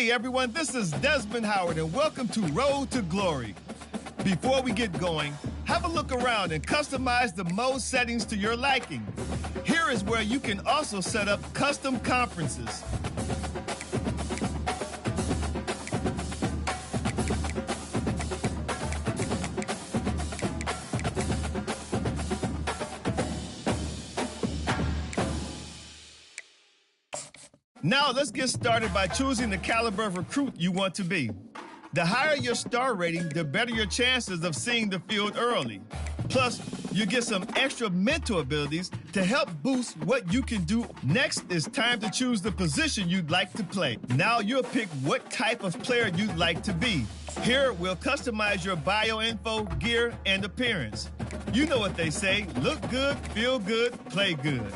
Hey everyone, this is Desmond Howard and welcome to Road to Glory. Before we get going, have a look around and customize the mode settings to your liking. Here is where you can also set up custom conferences. Now let's get started by choosing the caliber of recruit you want to be. The higher your star rating, the better your chances of seeing the field early. Plus, you get some extra mental abilities to help boost what you can do. Next, it's time to choose the position you'd like to play. Now you'll pick what type of player you'd like to be. Here, we'll customize your bio info, gear, and appearance. You know what they say, look good, feel good, play good.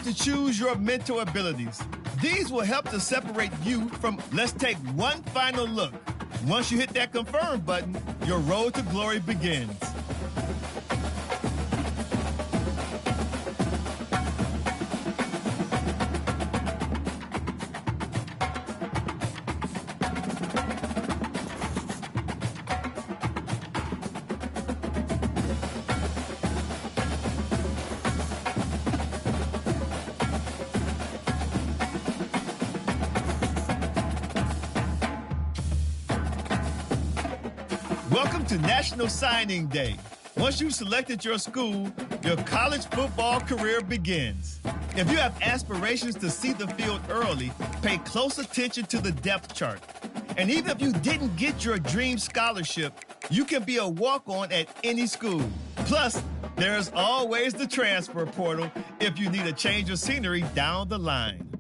To choose your mental abilities. These will help to separate you from let's take one final look. Once you hit that confirm button, your road to glory begins. Welcome to National Signing Day. Once you've selected your school, your college football career begins. If you have aspirations to see the field early, pay close attention to the depth chart. And even if you didn't get your dream scholarship, you can be a walk-on at any school. Plus, there's always the transfer portal if you need a change of scenery down the line.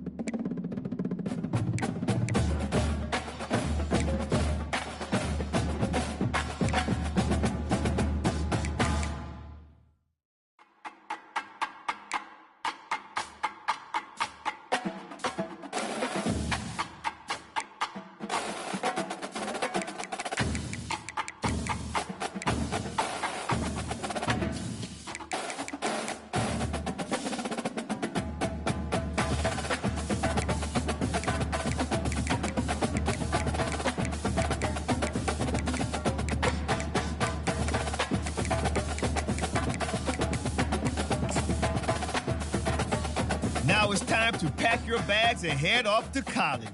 Now it's time to pack your bags and head off to college.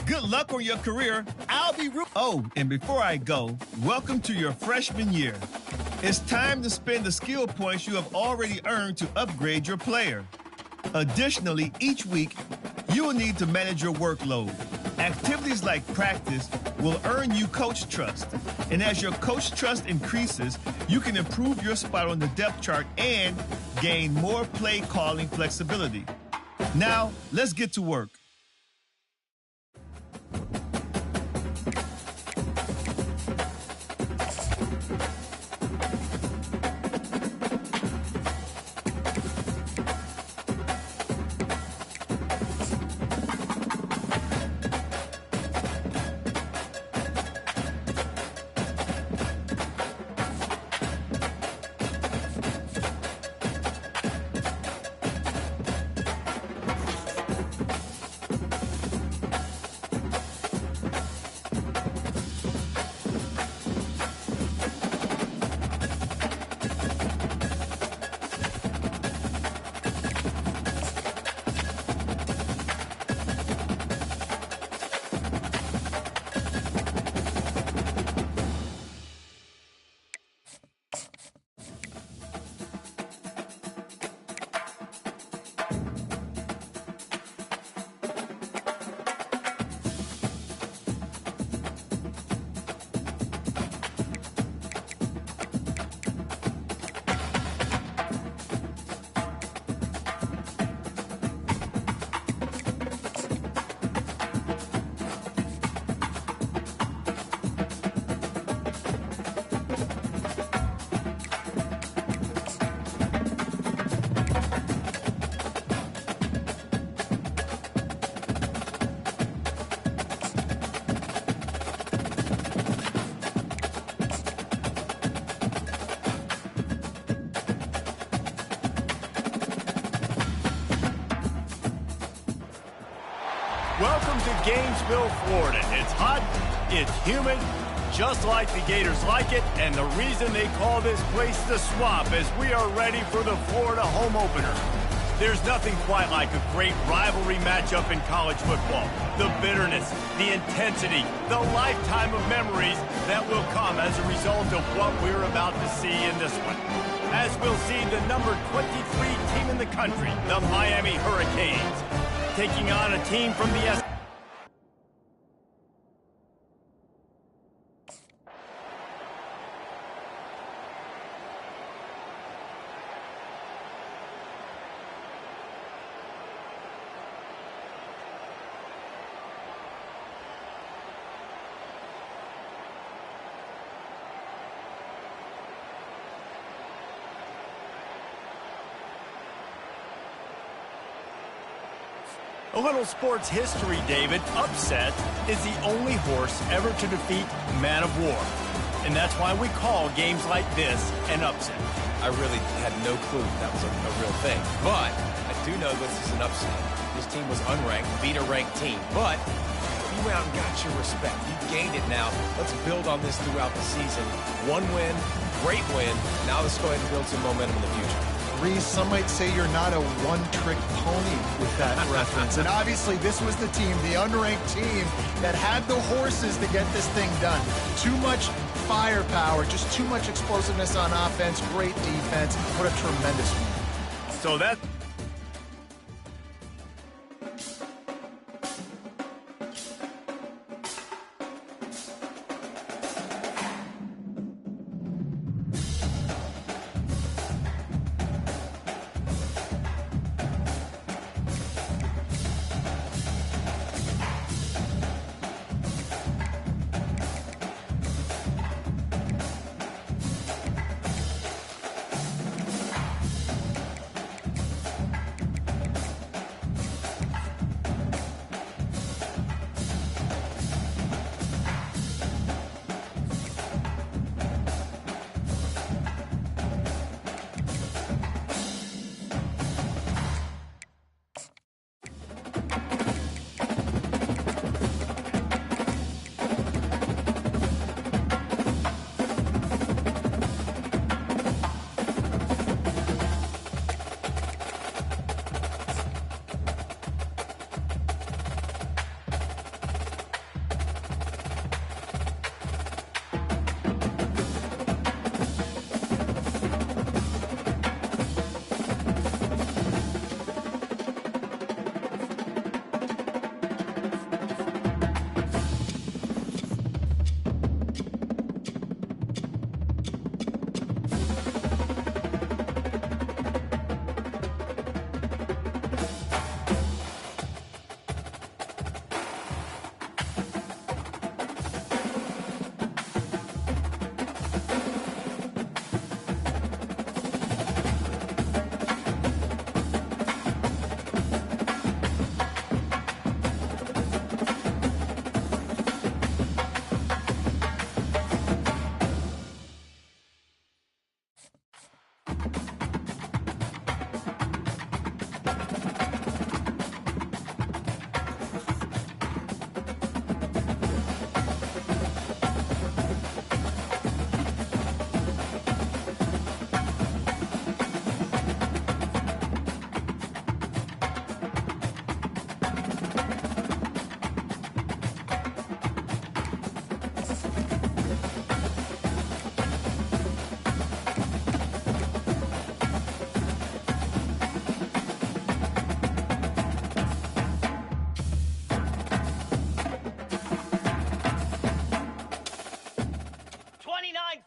Good luck on your career. I'll be rooting. Oh, and before I go, welcome to your freshman year. It's time to spend the skill points you have already earned to upgrade your player. Additionally, each week, you will need to manage your workload. Activities like practice will earn you coach trust. And as your coach trust increases, you can improve your spot on the depth chart and gain more play calling flexibility. Now, let's get to work. Welcome to Gainesville, Florida. It's hot, it's humid, just like the Gators like it, and the reason they call this place the Swamp is we are ready for the Florida home opener. There's nothing quite like a great rivalry matchup in college football. The bitterness, the intensity, the lifetime of memories that will come as a result of what we're about to see in this one. As we'll see the number 23 team in the country, the Miami Hurricanes, taking on a team from the A little sports history, David. Upset is the only horse ever to defeat Man of War. And that's why we call games like this an upset. I really had no clue that was a real thing. But I do know this is an upset. This team was unranked, beat a ranked team. But you went out and got your respect. You gained it now. Let's build on this throughout the season. One win, great win. Now let's go ahead and build some momentum in the future. Reese, some might say you're not a one-trick pony with that reference. And obviously, this was the team, the unranked team, that had the horses to get this thing done. Too much firepower, just too much explosiveness on offense, great defense. What a tremendous win. So that...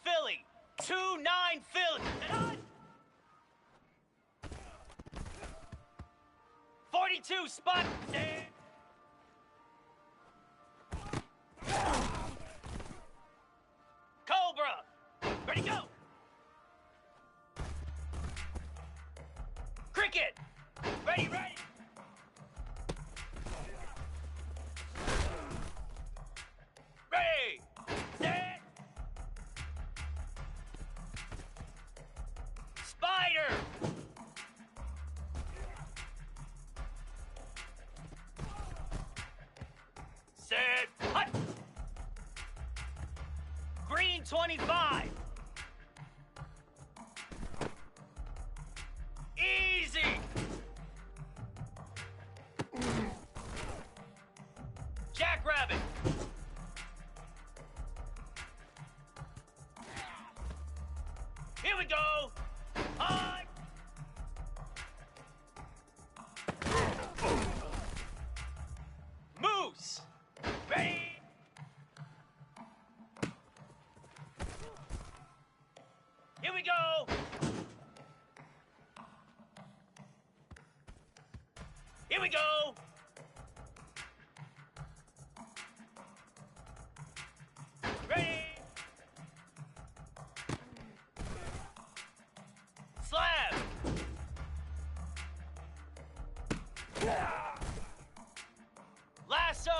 Philly. 2-9 Philly. 42 spot. Cobra. Ready, go. Cricket. Ready, ready. Ready. Set. Spider. Set. Hut. Green 25. Easy. Jackrabbit. Here we go. High. Moose. Ready. Here we go. Here we go. Ready. Slab. Lasso.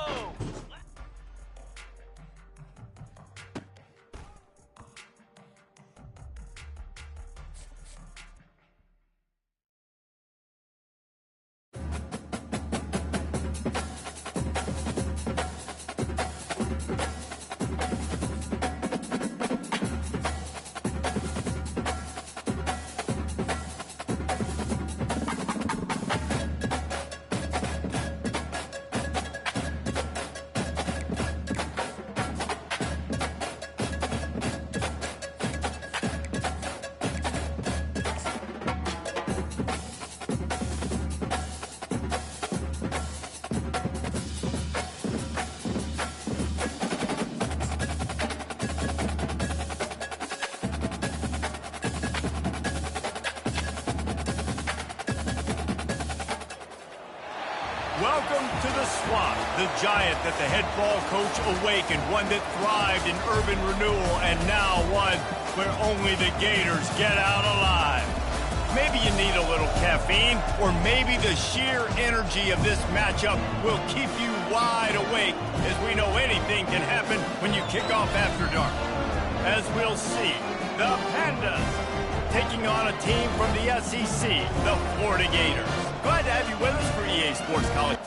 Welcome to the Swamp, the giant that the head ball coach awakened, one that thrived in urban renewal, and now one where only the Gators get out alive. Maybe you need a little caffeine, or maybe the sheer energy of this matchup will keep you wide awake, as we know anything can happen when you kick off after dark. As we'll see, the Pandas taking on a team from the SEC, the Florida Gators. Glad to have you with us for EA Sports College.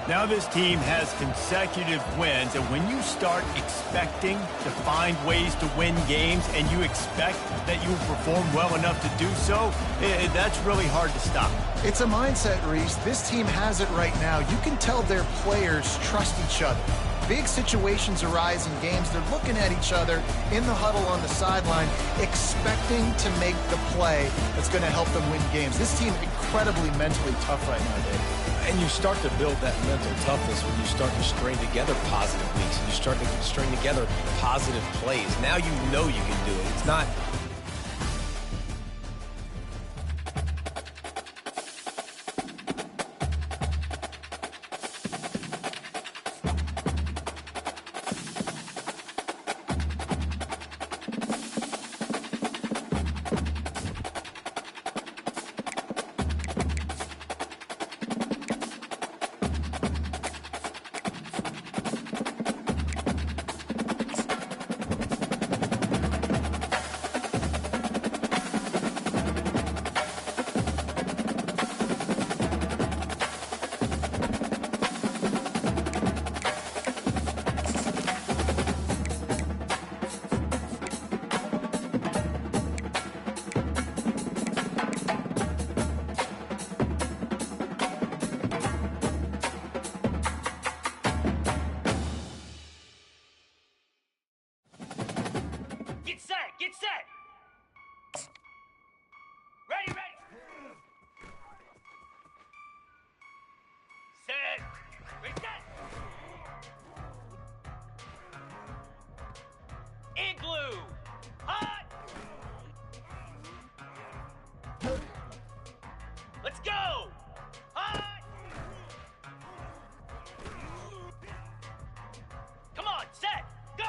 Now this team has consecutive wins, and when you start expecting to find ways to win games and you expect that you will perform well enough to do so, that's really hard to stop. It's a mindset, Reese. This team has it right now. You can tell their players trust each other. Big situations arise in games. They're looking at each other in the huddle on the sideline, expecting to make the play that's going to help them win games. This team incredibly mentally tough right now, Dave. And you start to build that mental toughness when you start to string together positive weeks and you start to string together positive plays. Now you know you can do it. It's not... Get set! Get set! Ready, ready! Set! Reset! Igloo! Hot! Let's go! Hot! Come on, set! Go!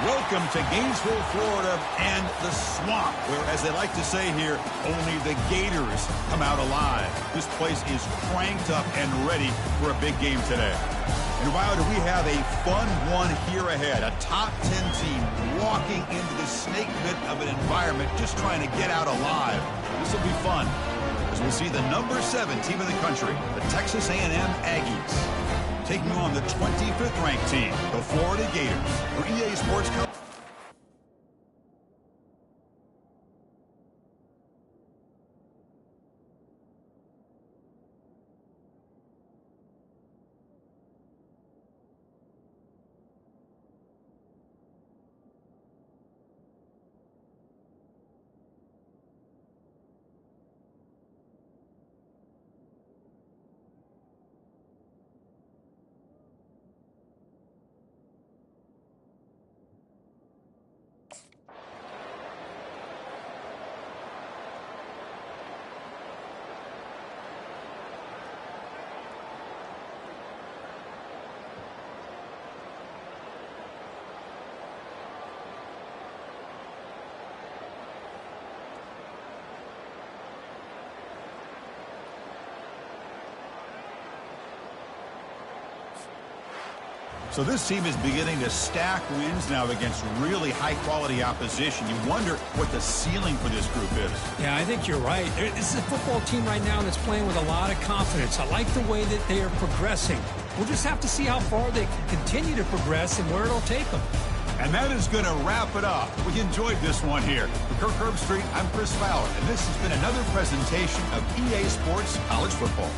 Welcome to Gainesville, Florida, and the Swamp, where, as they like to say here, only the Gators come out alive. This place is cranked up and ready for a big game today. And wow, do we have a fun one here ahead. A top 10 team walking into the snake pit of an environment just trying to get out alive. This will be fun, as we'll see the number 7 team in the country, the Texas A&M Aggies, taking on the 25th ranked team, the Florida Gators. For EA Sports College. So this team is beginning to stack wins now against really high-quality opposition. You wonder what the ceiling for this group is. Yeah, I think you're right. This is a football team right now that's playing with a lot of confidence. I like the way that they are progressing. We'll just have to see how far they can continue to progress and where it'll take them. And that is going to wrap it up. We enjoyed this one here. For Kirk Herbstreit, I'm Chris Fowler, and this has been another presentation of EA Sports College Football.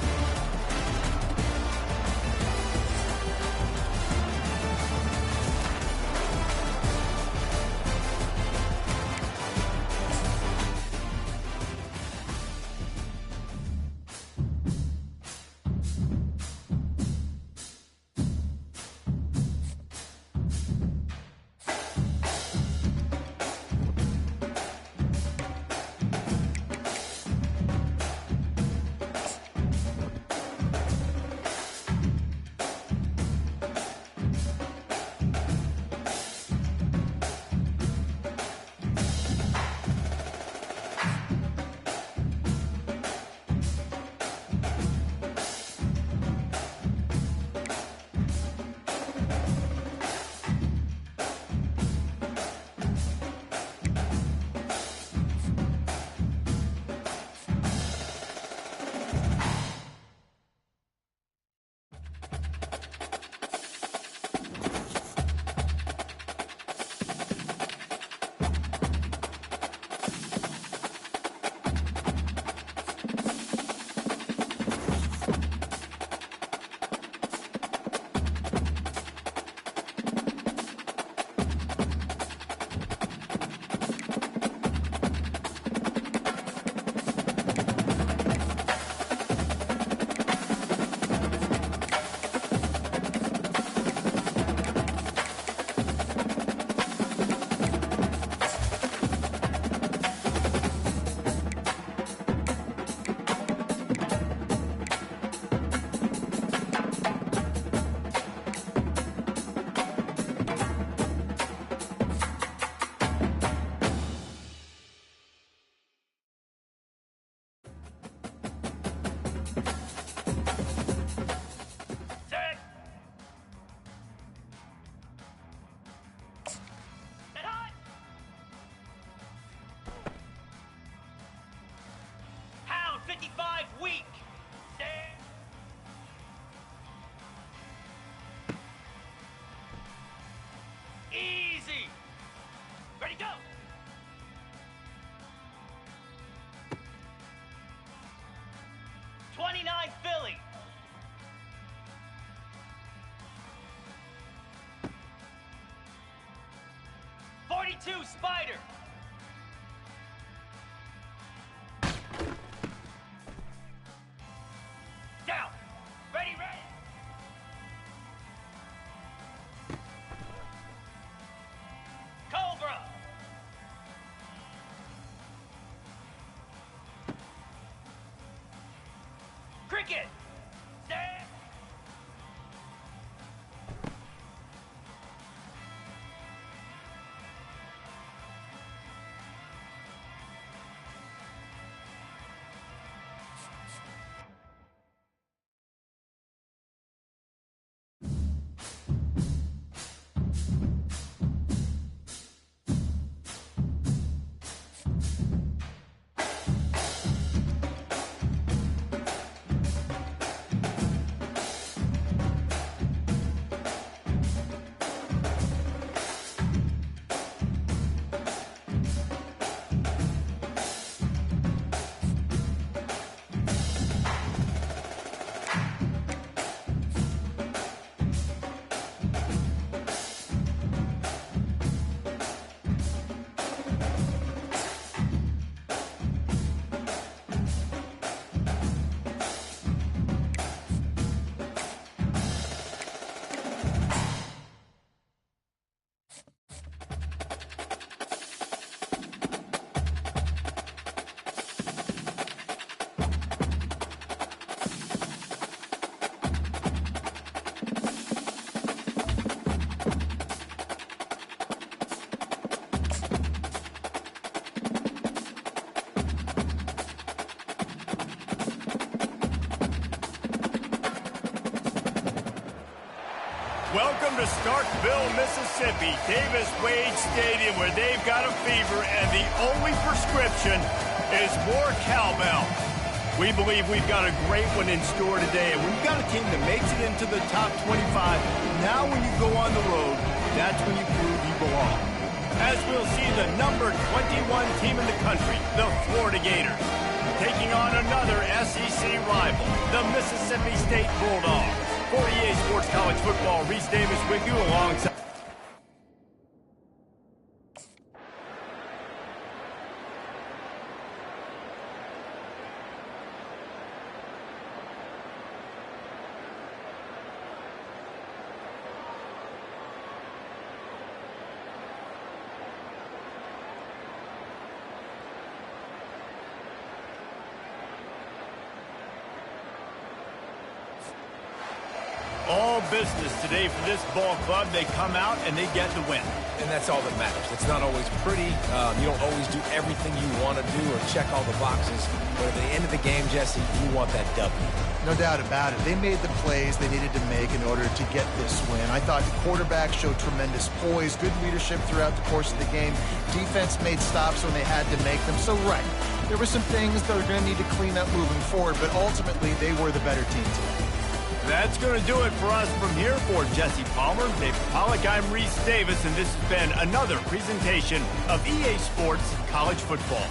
Philly. .42 Spider. Down. Ready, ready. Cobra. Cricket. Stand. Welcome to Starkville, Mississippi, Davis Wade Stadium, where they've got a fever, and the only prescription is more cowbell. We believe we've got a great one in store today, and when you've got a team that makes it into the top 25, now when you go on the road, that's when you prove you belong. As we'll see the number 21 team in the country, the Florida Gators, taking on another SEC rival, the Mississippi State Bulldogs. For EA Sports College Football, Reese Davis with you alongside. All business today for this ball club. They come out and they get the win. And that's all that matters. It's not always pretty. You don't always do everything you want to do or check all the boxes. But at the end of the game, Jesse, you want that W. No doubt about it. They made the plays they needed to make in order to get this win. I thought the quarterback showed tremendous poise, good leadership throughout the course of the game. Defense made stops when they had to make them. So, right, there were some things that are going to need to clean up moving forward, but ultimately they were the better team today. That's going to do it for us from here. For Jesse Palmer, Dave Pollock, I'm Reese Davis, and this has been another presentation of EA Sports College Football.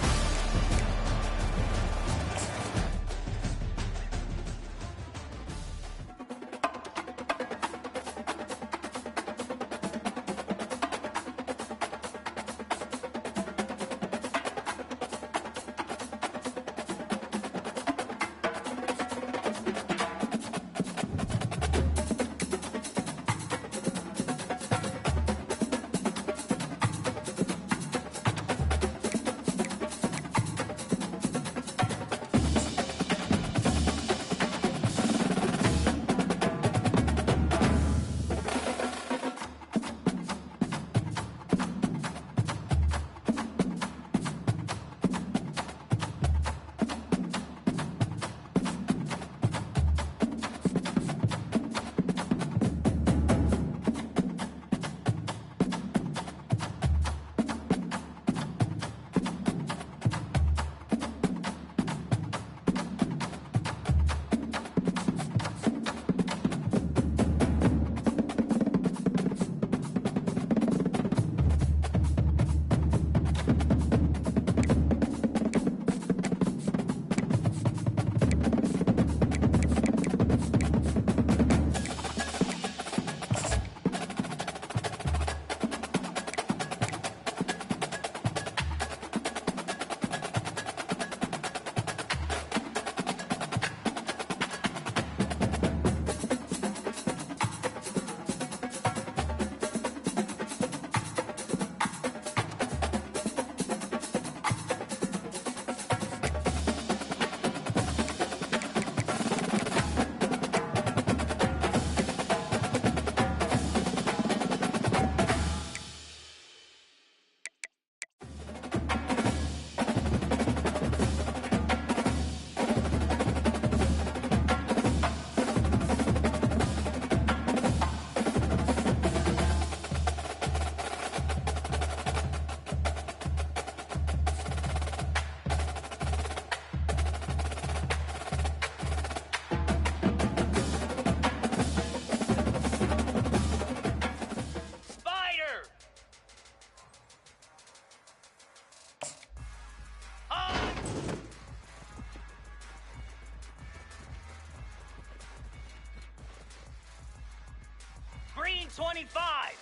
Green 25.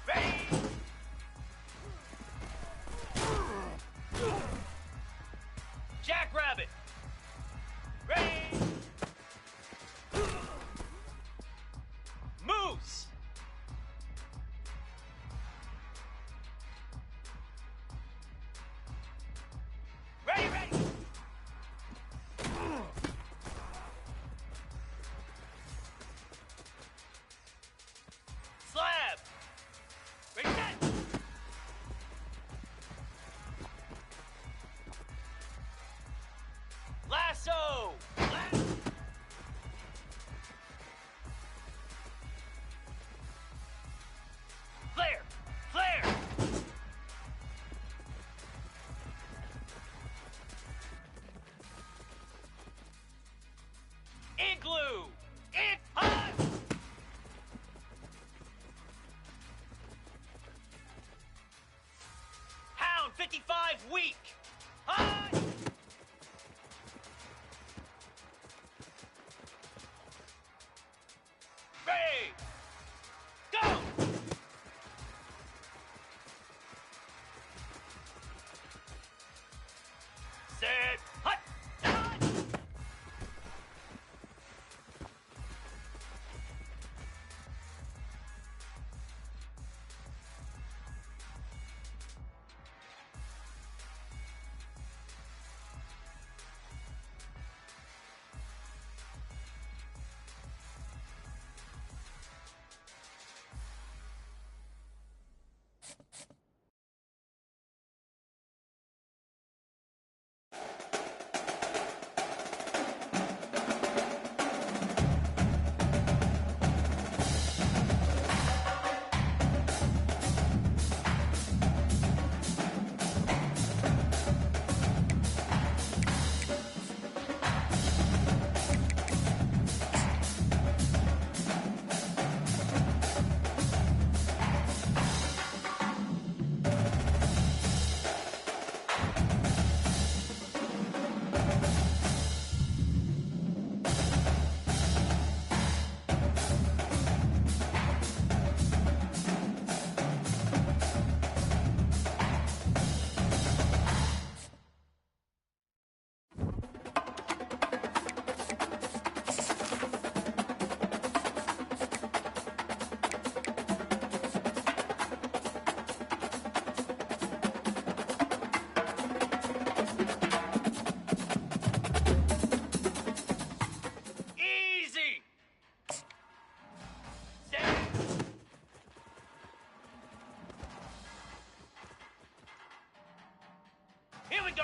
Ready? Jackrabbit. Ready? Moose. Ready, ready. Slab. Ready? Ready! Go! Set. Hut. Hut. Easy! Set. Here we go!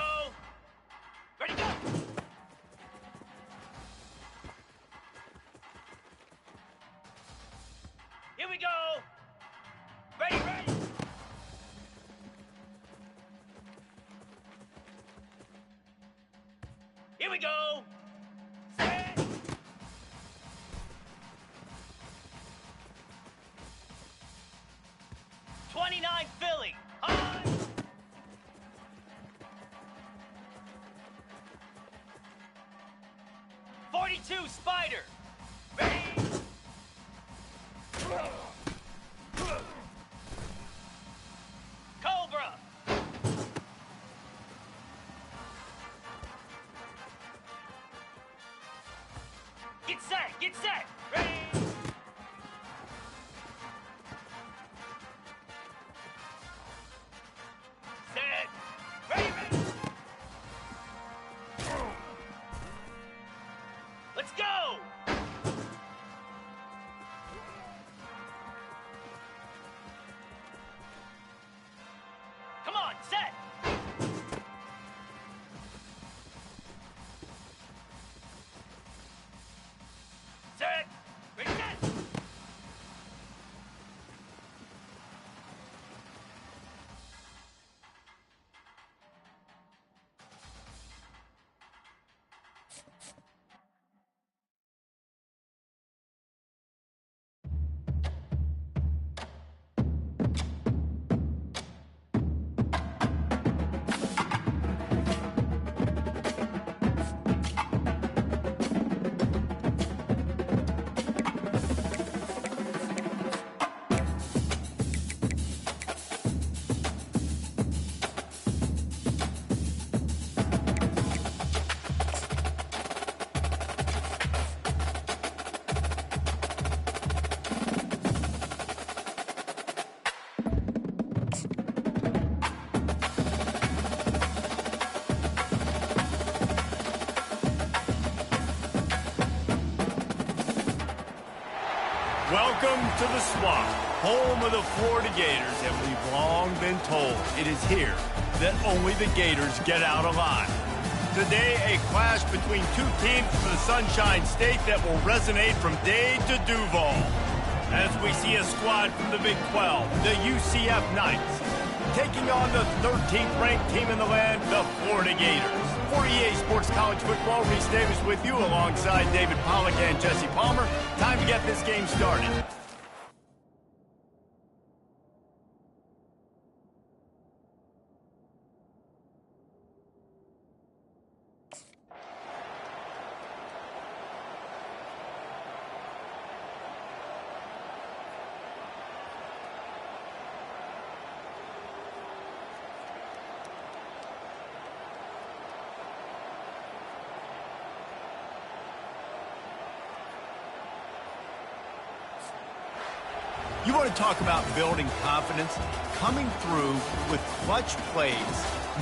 Ready, go! Here we go! Ready, ready! Here we go! Set! '29 Philly! On! '42 Spider! Ready! Cobra! Get set! Get set! Ready! Set! Ready, ready! Let's go! Come on, set! Set! Ready, set! Welcome to the Swamp, home of the Florida Gators, and we've long been told it is here that only the Gators get out alive. Today, a clash between two teams from the Sunshine State that will resonate from Dade to Duval. As we see a squad from the Big 12, the UCF Knights, taking on the 13th ranked team in the land, the Florida Gators. For EA Sports College Football, Reese Davis with you alongside David Pollack and Jesse Palmer. Time to get this game started. You want to talk about building confidence? Coming through with clutch plays,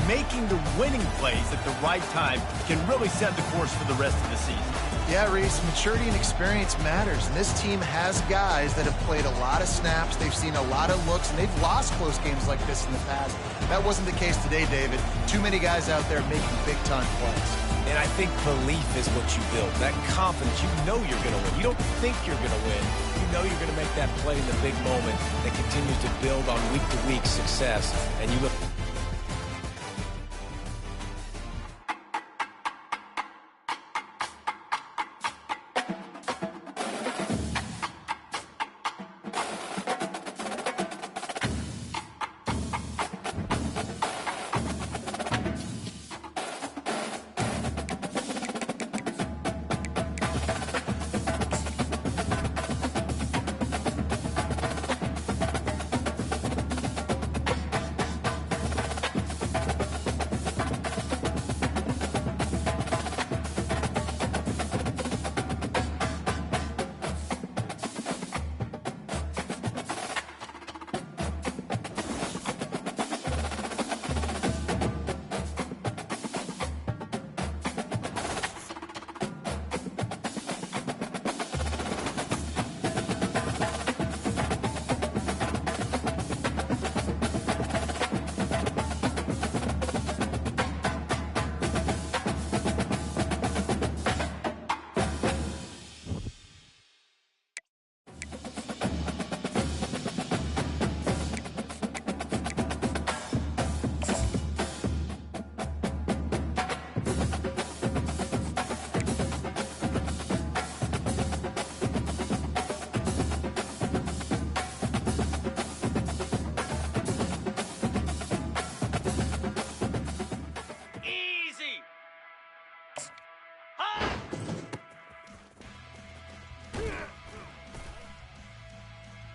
making the winning plays at the right time can really set the course for the rest of the season. Yeah, Reese, maturity and experience matters, and this team has guys that have played a lot of snaps, they've seen a lot of looks, and they've lost close games like this in the past. That wasn't the case today, David. Too many guys out there making big-time plays. And I think belief is what you build. That confidence, you know you're going to win. You don't think you're going to win. You know you're going to make that play in the big moment that continues to build on week-to-week success. And you look...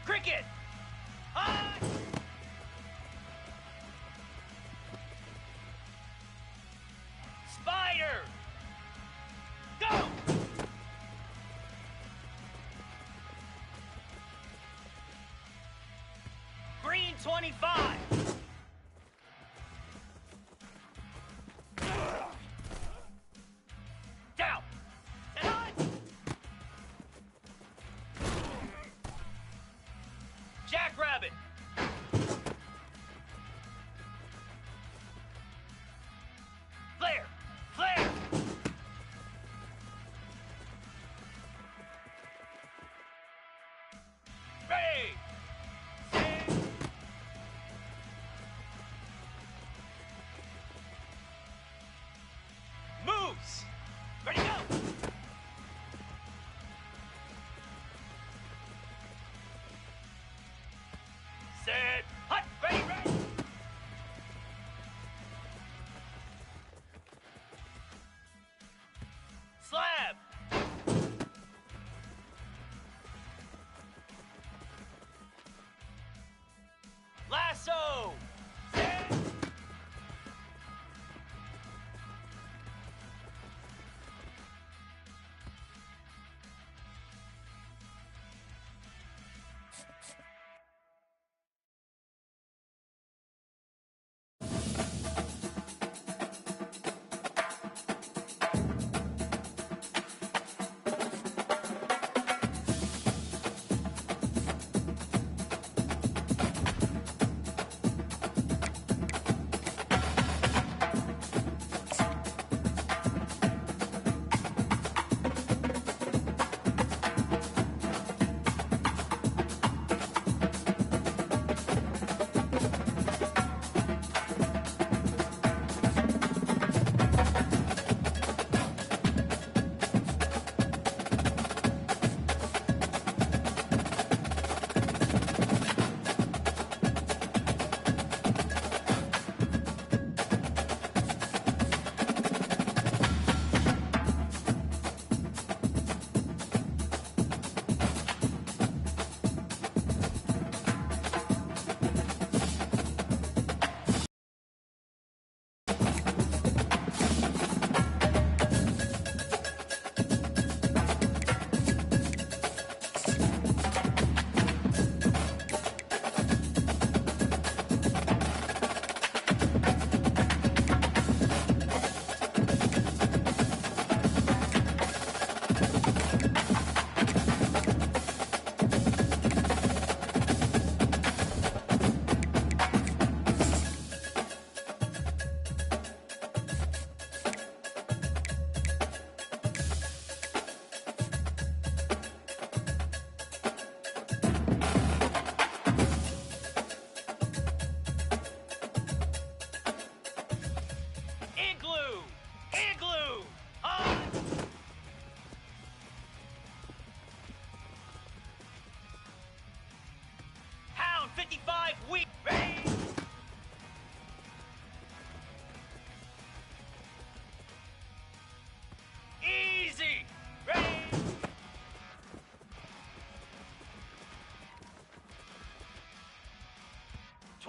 Cricket! High! Spider! Go! Green 25! Down! And on! Jackrabbit! Flare! Flare! Ready! Set!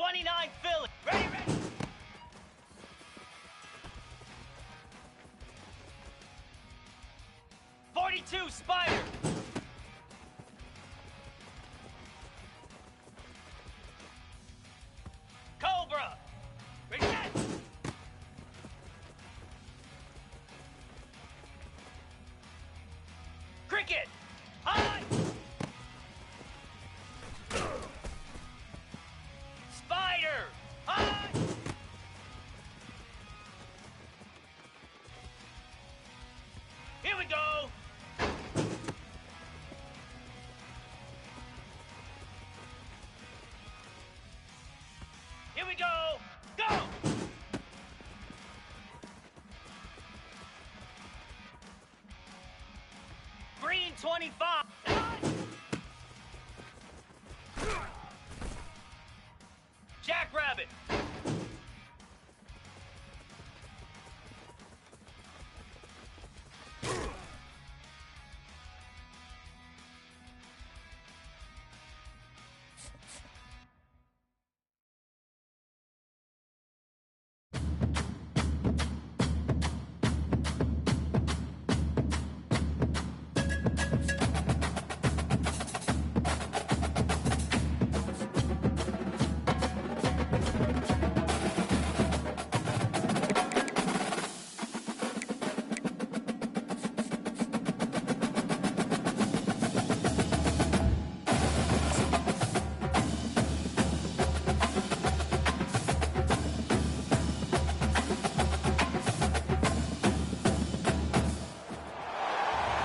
29 Philly. Ready, ready. .42 Spider. Cobra. Ready, set. Cricket. High. Spider. High. Here we go. Here we go. Go. Green 25. Jackrabbit.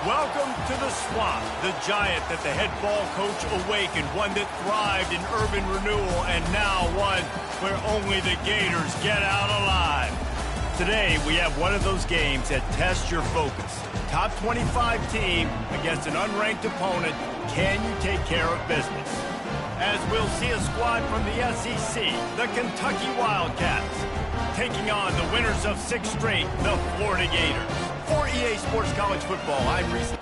Welcome to the Swamp, the giant that the head ball coach awakened, one that thrived in urban renewal, and now one where only the Gators get out alive. Today, we have one of those games that tests your focus. Top 25 team against an unranked opponent. Can you take care of business? As we'll see a squad from the SEC, the Kentucky Wildcats, taking on the winners of 6 straight, the Florida Gators. For EA Sports College Football, I'm Reese.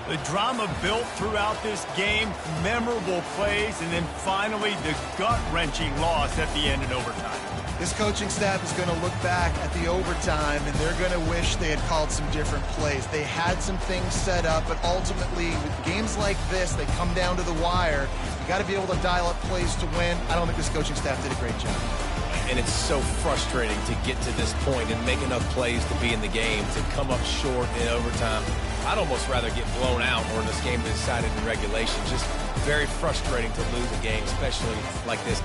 The drama built throughout this game, memorable plays, and then finally the gut-wrenching loss at the end in overtime. This coaching staff is going to look back at the overtime, and they're going to wish they had called some different plays. They had some things set up, but ultimately, with games like this, they come down to the wire. You got to be able to dial up plays to win. I don't think this coaching staff did a great job. And it's so frustrating to get to this point and make enough plays to be in the game, to come up short in overtime. I'd almost rather get blown out or this game decided in regulation. Just very frustrating to lose a game, especially like this.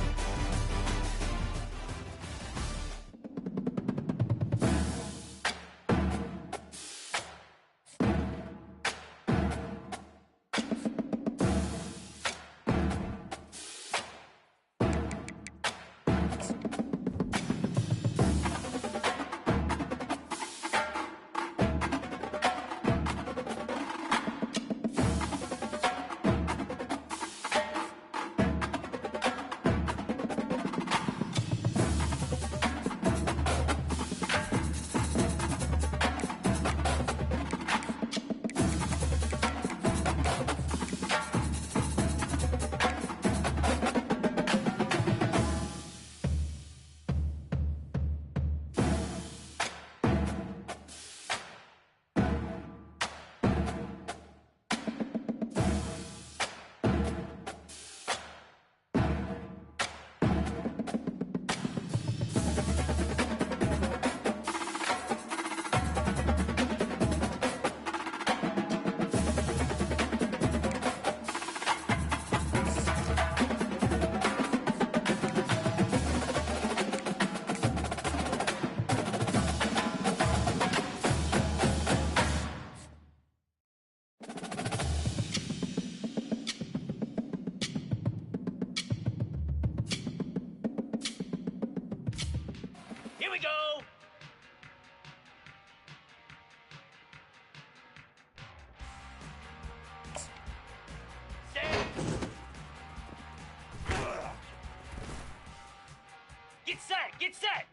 Get set! Get set!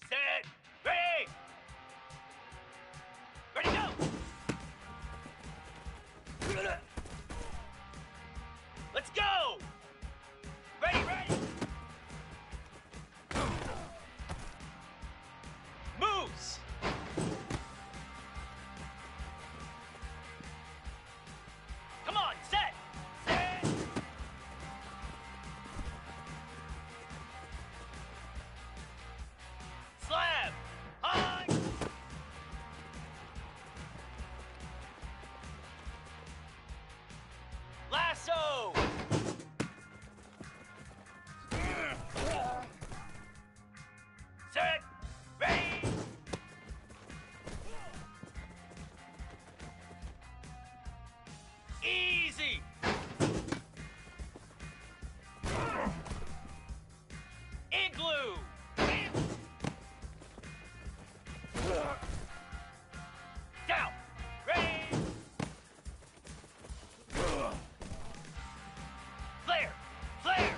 Set! Ready! Ready, go! Let's go! Ready, ready! Moves! Come on, set! Set! Slab! High! Lasso! Set! Ready! Easy! Igloo! Down! Ready! Flare! Flare!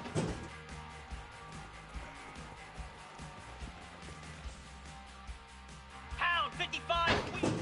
Pound 55 Queen!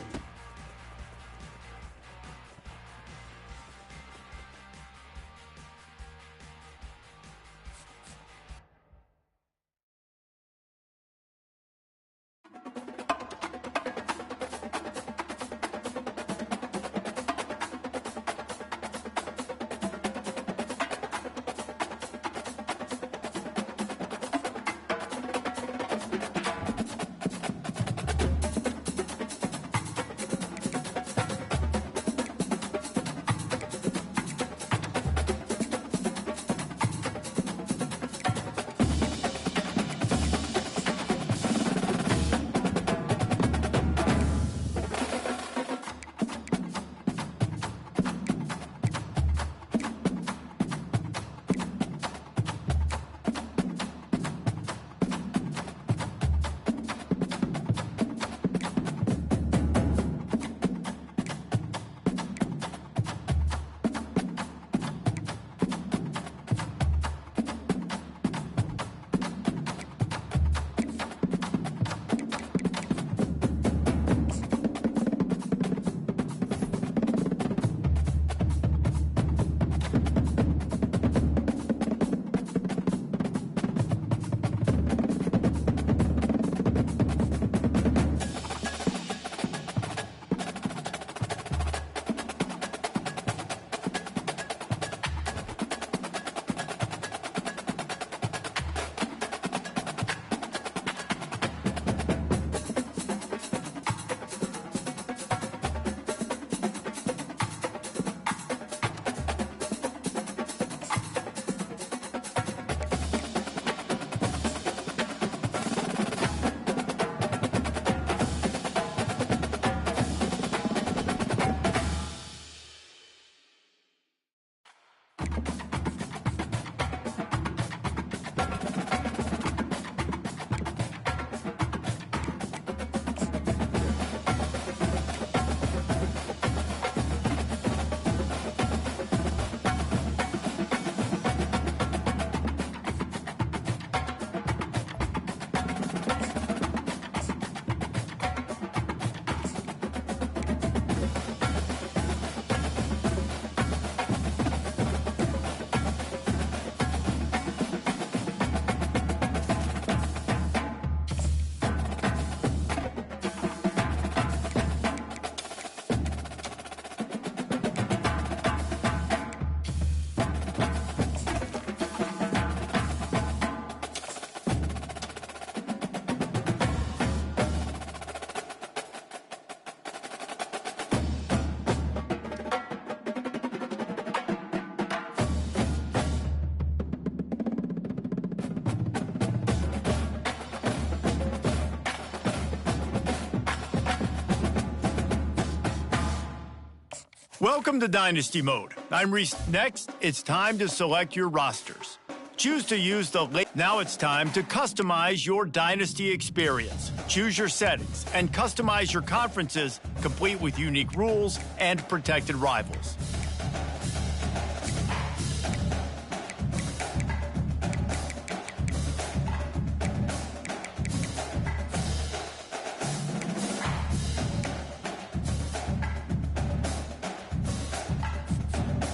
Welcome to Dynasty Mode. I'm Reese. Next, it's time to select your rosters. Choose to use the Now it's time to customize your Dynasty experience. Choose your settings and customize your conferences, complete with unique rules and protected rivals.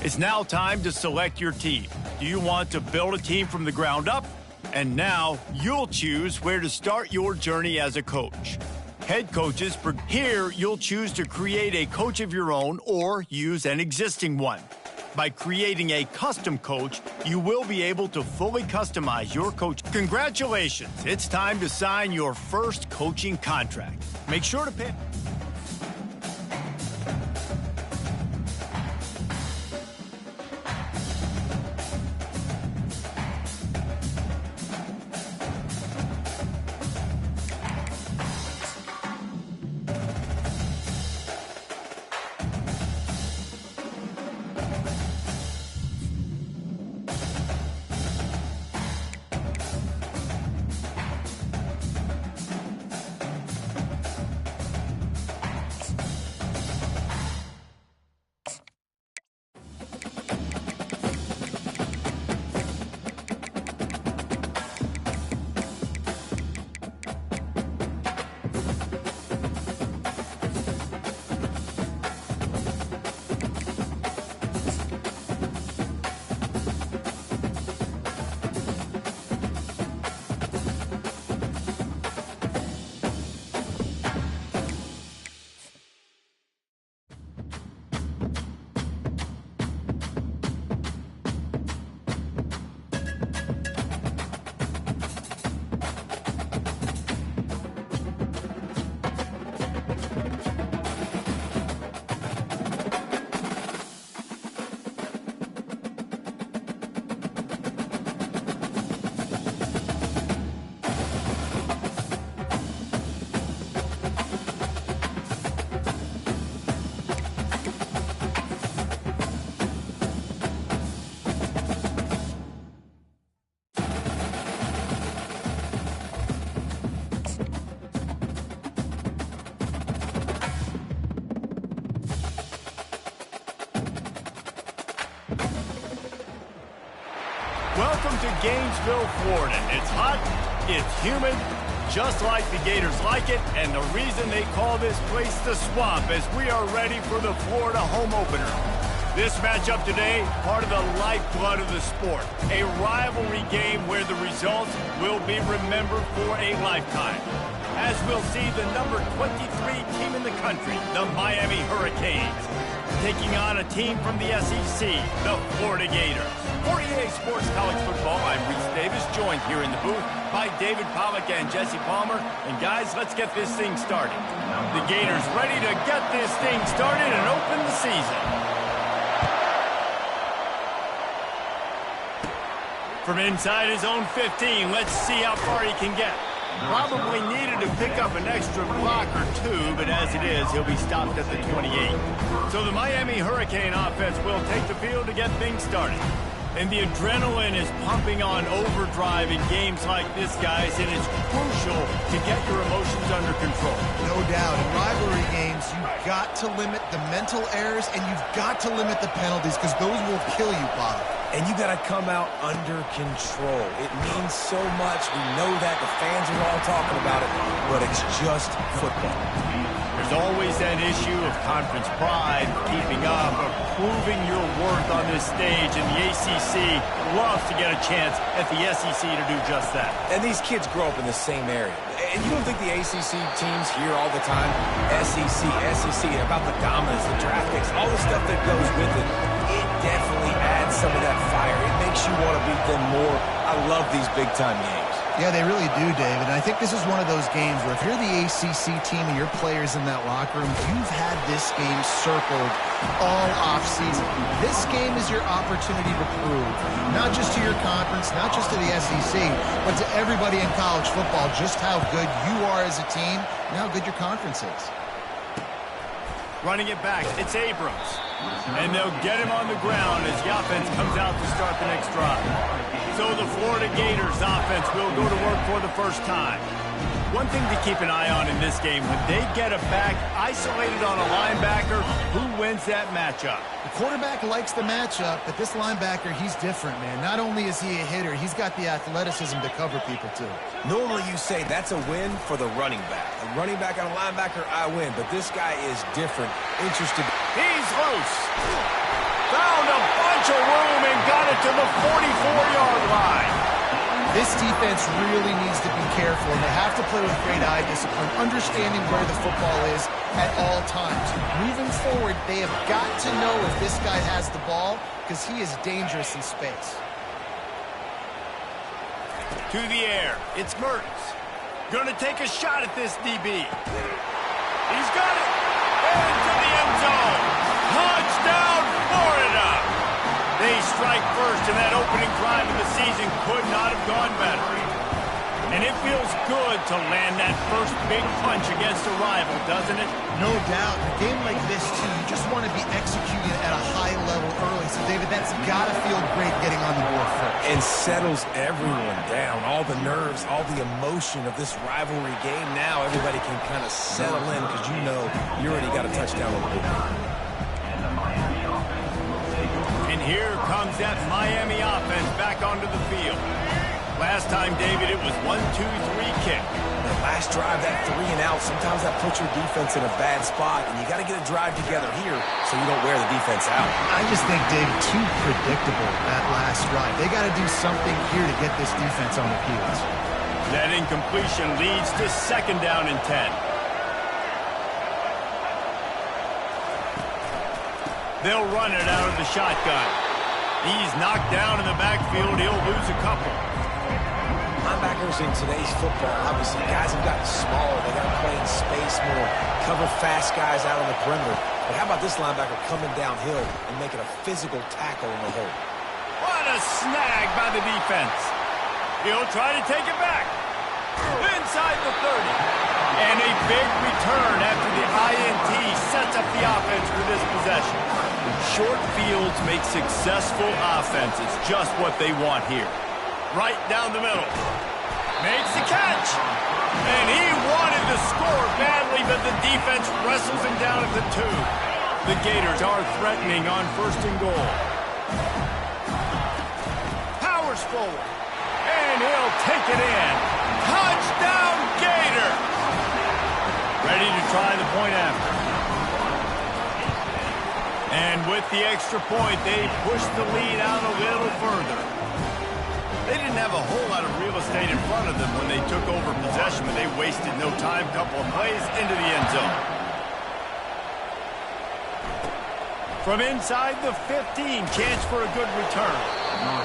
It's now time to select your team. Do you want to build a team from the ground up? And now you'll choose where to start your journey as a coach. Head coaches, here you'll choose to create a coach of your own or use an existing one. By creating a custom coach, you will be able to fully customize your coach. Congratulations, it's time to sign your first coaching contract. Make sure to pay. Welcome to Gainesville, Florida. It's hot, it's humid, just like the Gators like it, and the reason they call this place the Swamp is we are ready for the Florida home opener. This matchup today, part of the lifeblood of the sport, a rivalry game where the results will be remembered for a lifetime. As we'll see the number 23 team in the country, the Miami Hurricanes, taking on a team from the SEC, the Florida Gators. For EA Sports College Football, I'm Reese Davis, joined here in the booth by David Pollack and Jesse Palmer. And guys, let's get this thing started. The Gators ready to get this thing started and open the season. From inside his own 15, let's see how far he can get. Probably needed to pick up an extra block or two, but as it is, he'll be stopped at the 28. So the Miami Hurricane offense will take the field to get things started. And the adrenaline is pumping on overdrive in games like this, guys, and it's crucial to get your emotions under control. No doubt. In rivalry games, you've got to limit the mental errors, and you've got to limit the penalties, because those will kill you, Bob. And you got to come out under control. It means so much. We know that. The fans are all talking about it, but it's just football. There's always that issue of conference pride, keeping up, of proving your worth on this stage, and the ACC loves to get a chance at the SEC to do just that. And these kids grow up in the same area. And you don't think the ACC teams hear all the time, SEC, about the dominance, the draft picks, all the stuff that goes with it. It definitely adds some of that fire. It makes you want to beat them more. I love these big-time games. Yeah, they really do, David. And I think this is one of those games where if you're the ACC team and your players in that locker room, you've had this game circled all offseason. This game is your opportunity to prove, not just to your conference, not just to the SEC, but to everybody in college football, just how good you are as a team and how good your conference is. Running it back, it's Abrams. And they'll get him on the ground as the offense comes out to start the next drive. So the Florida Gators offense will go to work for the first time. One thing to keep an eye on in this game, when they get a back isolated on a linebacker, who wins that matchup? The quarterback likes the matchup, but this linebacker, he's different, man. Not only is he a hitter, he's got the athleticism to cover people, too. Normally you say that's a win for the running back. A running back on a linebacker, I win. But this guy is different. Interested. He's loose. found a bunch of room and got it to the 44-yard line. This defense really needs to be careful, and they have to play with great eye discipline, understanding where the football is at all times. Moving forward, they have got to know if this guy has the ball, because he is dangerous in space. To the air, it's Mertens. Gonna take a shot at this DB. He's got it. Into the end zone. Touchdown, Florida. They strike first, and that opening drive of the season could not have gone better. And it feels good to land that first big punch against a rival, doesn't it? No doubt. In a game like this, too, you just want to be executing at a high level early. So, David, that's got to feel great getting on the board first. And settles everyone down. All the nerves, all the emotion of this rivalry game. Now everybody can kind of settle in because you know you already got a touchdown on the board. And here comes that Miami offense back onto the field. Last time, David, it was 1-2-3 kick. That last drive, that 3 and out, sometimes that puts your defense in a bad spot, and you got to get a drive together here so you don't wear the defense out. I just think, David, too predictable that last drive. They got to do something here to get this defense on their heels. That incompletion leads to 2nd down and 10. They'll run it out of the shotgun. He's knocked down in the backfield. He'll lose a couple. Linebackers in today's football, obviously, guys have gotten smaller. They got to play in space more, cover fast guys out on the perimeter. But how about this linebacker coming downhill and making a physical tackle in the hole? What a snag by the defense. He'll try to take it back. Inside the 30. And a big return after the INT sets up the offense for this possession. Short fields make successful offenses, just what they want here. Right down the middle. Makes the catch. And he wanted to score badly, but the defense wrestles him down at the 2. The Gators are threatening on 1st and goal. Powers forward. And he'll take it in. Touchdown, Gator. Ready to try the point after. And with the extra point, they push the lead out a little further. They didn't have a whole lot of real estate in front of them when they took over possession, but they wasted no time. Couple of plays into the end zone. From inside the 15, chance for a good return.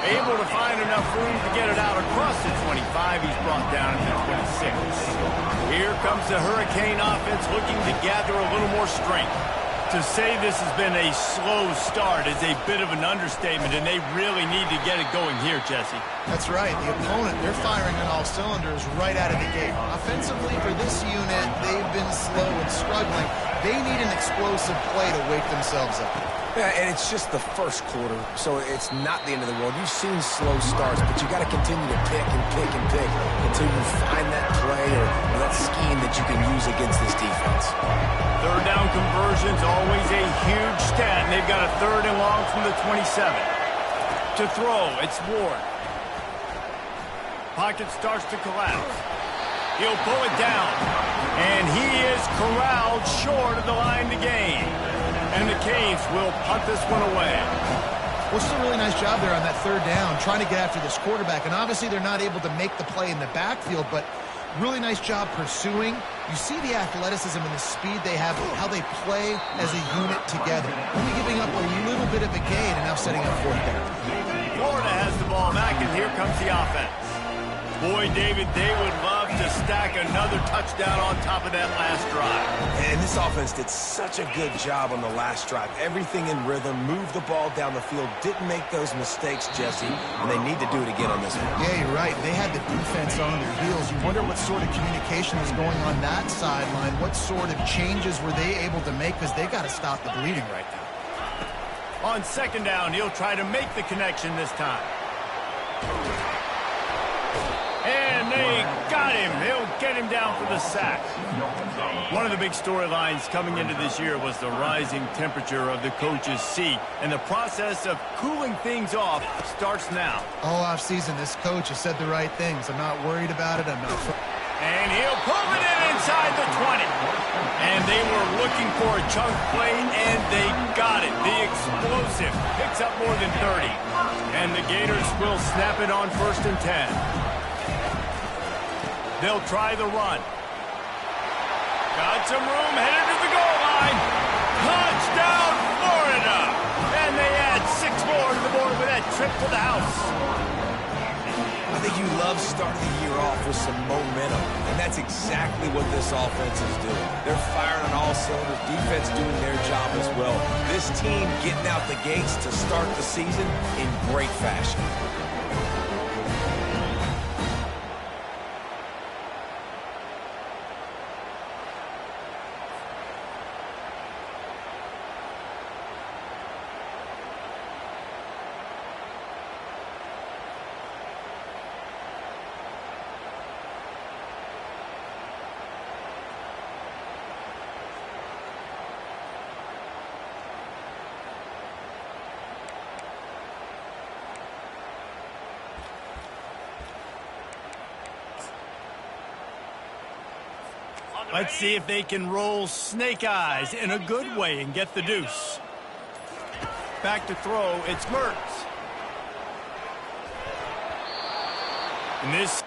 Able to find enough room to get it out across the 25. He's brought down to the 26. Here comes the Hurricane offense looking to gather a little more strength. To say this has been a slow start is a bit of an understatement, and they really need to get it going here, Jesse. That's right. The opponent, they're firing on all cylinders right out of the gate. Offensively, for this unit, they've been slow and struggling. They need an explosive play to wake themselves up. Yeah, and it's just the first quarter, so it's not the end of the world. You've seen slow starts, but you got to continue to pick and pick and pick until you find that play or that scheme that you can use against this defense. 3rd down conversion's always a huge stat, and they've got a 3rd and long from the 27. To throw, it's Ward. Pocket starts to collapse. He'll pull it down, and he is corralled short of the line to gain. And the Canes will punt this one away. Well, just a really nice job there on that 3rd down, trying to get after this quarterback. And obviously they're not able to make the play in the backfield, but really nice job pursuing. You see the athleticism and the speed they have, how they play as a unit together. Only giving up a little bit of a gain and now setting up 4th down. Florida has the ball back, and here comes the offense. Boy, David, they would love to stack another touchdown on top of that last drive. And this offense did such a good job on the last drive. Everything in rhythm, moved the ball down the field, didn't make those mistakes, Jesse, and they need to do it again on this one. Yeah, you're right. They had the defense on their heels. You wonder what sort of communication was going on that sideline. What sort of changes were they able to make, because they got to stop the bleeding right now. On 2nd down, he'll try to make the connection this time. And they got him. He'll get him down for the sack. One of the big storylines coming into this year was the rising temperature of the coach's seat. And the process of cooling things off starts now. All offseason, this coach has said the right things. I'm not worried about it. I'm not. And he'll pull it in inside the 20. And they were looking for a chunk play, and they got it. The explosive picks up more than 30. And the Gators will snap it on 1st and 10. They'll try the run. Got some room, headed to the goal line. Touchdown, Florida! And they add 6 more to the board with that trip to the house. I think you love starting the year off with some momentum, and that's exactly what this offense is doing. They're firing on all cylinders, defense doing their job as well. This team getting out the gates to start the season in great fashion. Let's see if they can roll snake eyes in a good way and get the deuce. Back to throw, it's Mertz. And this